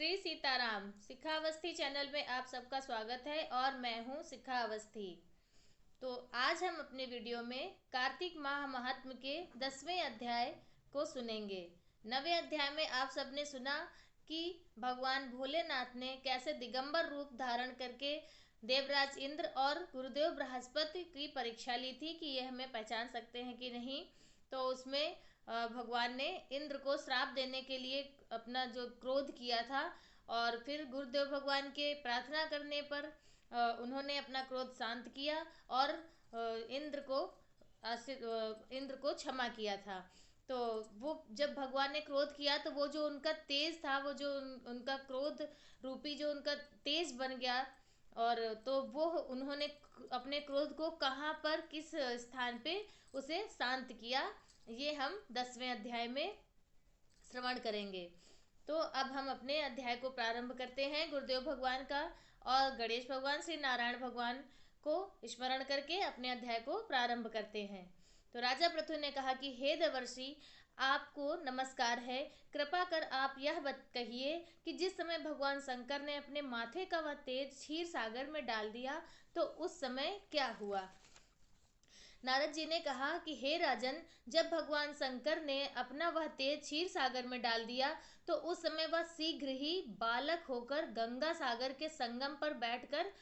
श्री सीताराम। शिखा Awasthi channel में आप सबका स्वागत है और मैं हूं शिखा अवस्थी। तो आज हम अपने वीडियो में कार्तिक माह महात्म के 10वें अध्याय को सुनेंगे। 9वें अध्याय में आप सबने सुना कि भगवान भोलेनाथ ने कैसे दिगंबर रूप धारण करके देवराज इंद्र और गुरुदेव बृहस्पति की परीक्षा ली थी कि ये हमें पहचान सकते हैं कि नहीं। तो उसमें भगवान ने इंद्र को श्राप देने के लिए अपना जो क्रोध किया था और फिर गुरुदेव भगवान के प्रार्थना करने पर उन्होंने अपना क्रोध शांत किया और इंद्र को इंद्र को क्षमा किया था। तो वो जब भगवान ने क्रोध किया तो वो जो उनका तेज था, वो जो उनका क्रोध रूपी जो उनका तेज बन गया, और तो वो उन्होंने अपने क्रोध को कहाँ पर किस स्थान पे उसे शांत किया, ये हम 10वें अध्याय में श्रवण करेंगे। तो अब हम अपने अध्याय को प्रारंभ करते हैं गुरुदेव भगवान का और गणेश भगवान श्री नारायण भगवान को स्मरण करके अपने अध्याय को प्रारंभ करते हैं। तो राजा पृथु ने कहा कि हे देवर्षि, आपको नमस्कार है। कृपा कर आप यह कहिए कि जिस समय भगवान शंकर ने अपने माथे का वह तेज क्षीर सागर में डाल दिया तो उस समय क्या हुआ। नारद जी ने कहा कि हे राजन, जब भगवान शंकर ने अपना वह तेज क्षीर सागर में डाल दिया तो उस समय वह शीघ्र ही बालक होकर गंगा सागर के संगम पर बैठकर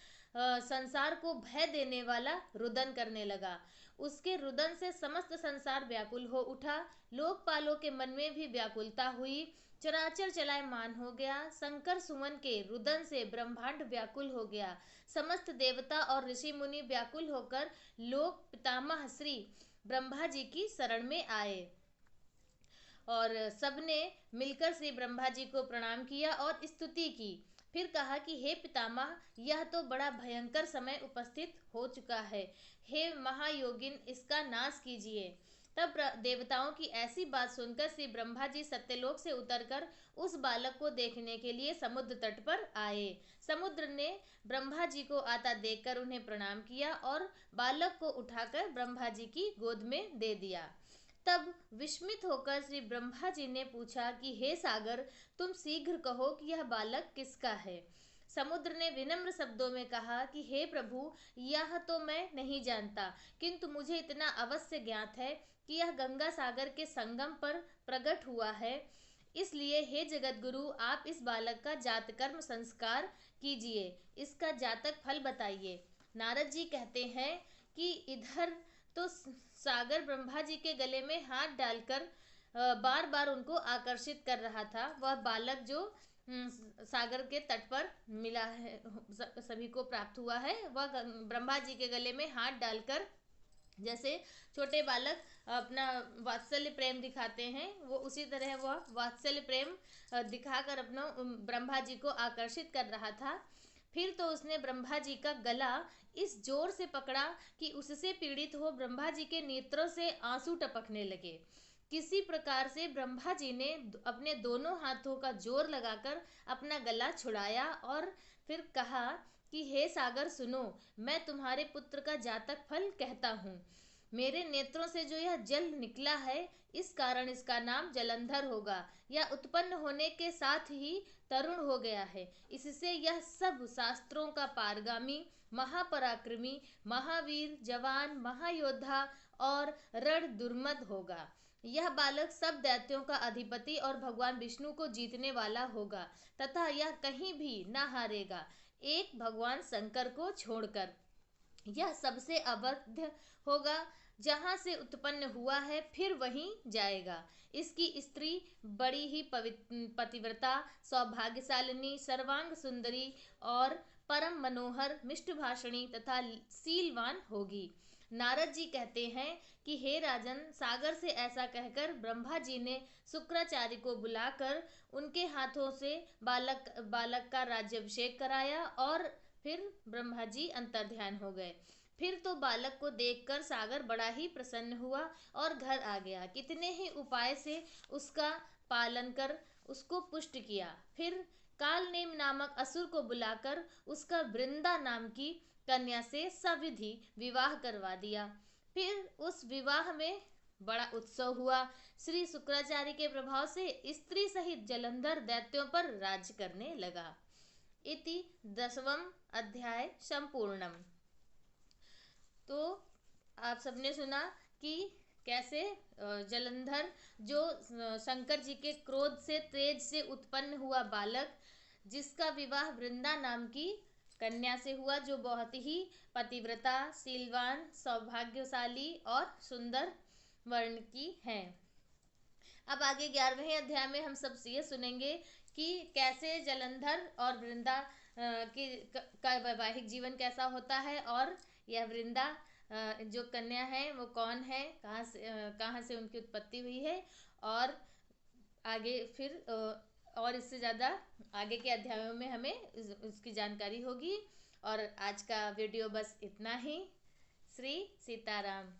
संसार को भय देने वाला रुदन करने लगा। उसके रुदन से समस्त संसार व्याकुल हो उठा। लोकपालों के मन में भी व्याकुलता हुई। चराचर चलायमान हो गया। शंकर सुमन के रुदन से ब्रह्मांड व्याकुल हो गया। समस्त देवता और ऋषि मुनि व्याकुल होकर लोक पितामह श्री ब्रह्मा जी की शरण में आए और सबने मिलकर श्री ब्रह्मा जी को प्रणाम किया और स्तुति की। फिर कहा कि हे पितामह, यह तो बड़ा भयंकर समय उपस्थित हो चुका है। हे महायोगिन, इसका नाश कीजिए। तब देवताओं की ऐसी बात सुनकर श्री ब्रह्मा जी सत्यलोक से उतरकर उस बालक को देखने के लिए समुद्र तट पर आए। समुद्र ने ब्रह्मा जी को आता देखकर उन्हें प्रणाम किया और बालक को उठाकर ब्रह्मा जी की गोद में दे दिया। तब विस्मित होकर श्री ब्रह्मा जी ने पूछा कि हे सागर, तुम शीघ्र कहो कि यह बालक किसका है। समुद्र ने विनम्र शब्दों में कहा कि हे प्रभु, यह तो मैं नहीं जानता, किंतु मुझे इतना अवश्य ज्ञात है कि यह गंगा सागर के संगम पर प्रकट हुआ है। इसलिए हे जगत गुरु, आप इस बालक का जातकर्म संस्कार कीजिए। इसका जातक फल बताइए। नारद जी कहते हैं कि इधर तो सागर ब्रह्मा जी के गले में हाथ डालकर बार बार उनको आकर्षित कर रहा था। वह बालक जो सागर के तट पर मिला है, सभी को प्राप्त हुआ है, वह ब्रह्मा जी के गले में हाथ डालकर जैसे छोटे बालक अपना वात्सल्य प्रेम दिखाते हैं, वो उसी तरह वह वात्सल्य प्रेम दिखाकर अपना ब्रह्मा जी को आकर्षित कर रहा था। फिर तो उसने ब्रह्मा जी का गला इस जोर से पकड़ा कि उससे पीड़ित हो ब्रह्मा जी के नेत्रों से आंसू टपकने लगे। किसी प्रकार से ब्रह्मा जी ने अपने दोनों हाथों का जोर लगाकर अपना गला छुड़ाया और फिर कहा कि हे सागर सुनो, मैं तुम्हारे पुत्र का जातक फल कहता हूँ। मेरे नेत्रों से जो यह जल निकला है, इस कारण इसका नाम जलंधर होगा। यह उत्पन्न होने के साथ ही तरुण हो गया है। इससे यह सब शास्त्रों का पारगामी, महापराक्रमी, महावीर, जवान, महायोद्धा और रण दुर्मद होगा। यह बालक सब दैत्यों का अधिपति और भगवान विष्णु को जीतने वाला होगा तथा यह कहीं भी न हारेगा, एक भगवान शंकर को छोड़कर। यह सबसे अवध्य होगा। जहाँ से उत्पन्न हुआ है फिर वहीं जाएगा। इसकी स्त्री बड़ी ही पतिव्रता, सौभाग्यशालिनी, सर्वांग सुंदरी और परम मनोहर, मिष्टभाषणी तथा शीलवान होगी। नारद जी कहते हैं कि हे राजन, सागर से ऐसा कहकर ब्रह्मा जी ने शुक्राचार्य को बुलाकर उनके हाथों से बालक का राज्याभिषेक कराया और फिर ब्रह्मा जी अंतर्ध्यान हो गए। फिर तो बालक को देखकर सागर बड़ा ही प्रसन्न हुआ और घर आ गया। कितने ही उपाय से उसका पालन कर उसको पुष्ट किया। फिर कालनेम नामक असुर को बुलाकर उसका वृंदा नाम की कन्या से सविधि विवाह करवा दिया। फिर उस विवाह में बड़ा उत्सव हुआ। श्री शुक्राचार्य के प्रभाव से स्त्री सहित जलंधर दैत्यों पर राज्य करने लगा। इति 10वां अध्याय संपूर्णम। तो आप सबने सुना कि कैसे जलंधर जो शंकर जी के क्रोध से तेज से उत्पन्न हुआ बालक, जिसका विवाह वृंदा नाम की कन्या से हुआ, जो बहुत ही पतिव्रता, शीलवान, सौभाग्यशाली और सुंदर वर्ण की है। अब आगे 11वें अध्याय में हम सब ये सुनेंगे कि कैसे जलंधर और वृंदा का वैवाहिक जीवन कैसा होता है, और यह वृंदा जो कन्या है वो कौन है, कहाँ से उनकी उत्पत्ति हुई है, और आगे फिर और इससे ज़्यादा आगे के अध्यायों में हमें उसकी जानकारी होगी। और आज का वीडियो बस इतना ही। श्री सीताराम।